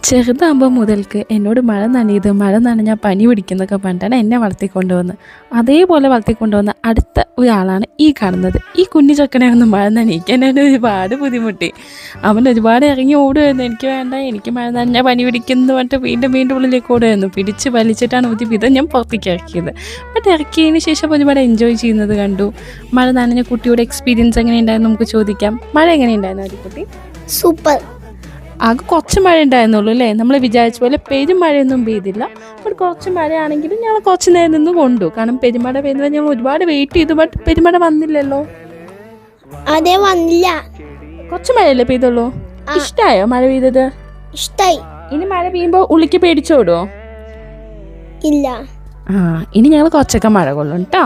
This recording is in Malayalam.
ചെറുതാകുമ്പോൾ മുതൽക്ക് എന്നോട് മഴ നനഞ്ഞാൽ പനി പിടിക്കുന്നൊക്കെ പറഞ്ഞിട്ടാണ് എന്നെ വളർത്തിക്കൊണ്ടുവന്നത്. അതേപോലെ വളർത്തിക്കൊണ്ടുവന്ന അടുത്ത ഒരാളാണ് ഈ കാണുന്നത്. ഈ കുഞ്ഞു ചെക്കനെ ഒന്ന് മഴ നനയിക്കാൻ എന്നെ ഒരുപാട് ബുദ്ധിമുട്ടി. അവൻ ഒരുപാട് ഇറങ്ങി ഓടുമായിരുന്നു. എനിക്ക് വേണ്ട, എനിക്ക് മഴ നനഞ്ഞാൽ പനി പിടിക്കുന്നു പറഞ്ഞിട്ട് വീണ്ടും വീണ്ടും ഉള്ളിലേക്ക് ഓടുമായിരുന്നു. പിടിച്ച് വലിച്ചിട്ടാണ് ഒരു വിധം ഞാൻ പുറത്തേക്ക് ഇറക്കിയത്. ബട്ട് ഇറക്കിയതിന് ശേഷം ഒരുപാട് എൻജോയ് ചെയ്യുന്നത് കണ്ടു. മഴ നനഞ്ഞ കുട്ടിയുടെ എക്സ്പീരിയൻസ് എങ്ങനെയുണ്ടായിരുന്നു നമുക്ക് ചോദിക്കാം. മഴ എങ്ങനെയുണ്ടായിരുന്നു ഒരു കുട്ടി? സൂപ്പർ. ആകെ കുറച്ച് മഴ ഉണ്ടായിരുന്നുള്ളൂ അല്ലേ? നമ്മൾ വിചാരിച്ച പോലെ പെരുമഴയൊന്നും പെയ്തില്ല. ബട്ട് കുറച്ച് മഴയാണെങ്കിലും ഞങ്ങൾ കുറച്ച് നേരം നിന്ന് കൊണ്ടു. കാരണം പെരുമഴ പെയ്യുന്നത് ഞങ്ങൾ ഒരുപാട് വെയിറ്റ് ചെയ്തു. ബട്ട് പെരുമഴ വന്നില്ലല്ലോ. അതെ, വന്നില്ല. കുറച്ച് മഴയല്ലേ പെയ്തുള്ളൂ. ഇഷ്ടമായോ മഴ പെയ്തത്? ഇഷ്ടായി. ഇനി മഴ പെയ്യുമ്പോൾ ഉള്ളിക്ക് പേടിച്ചോടോ? ഇല്ല. ഇനി ഞങ്ങൾ കുറച്ചൊക്കെ മഴ കൊള്ളും കേട്ടോ.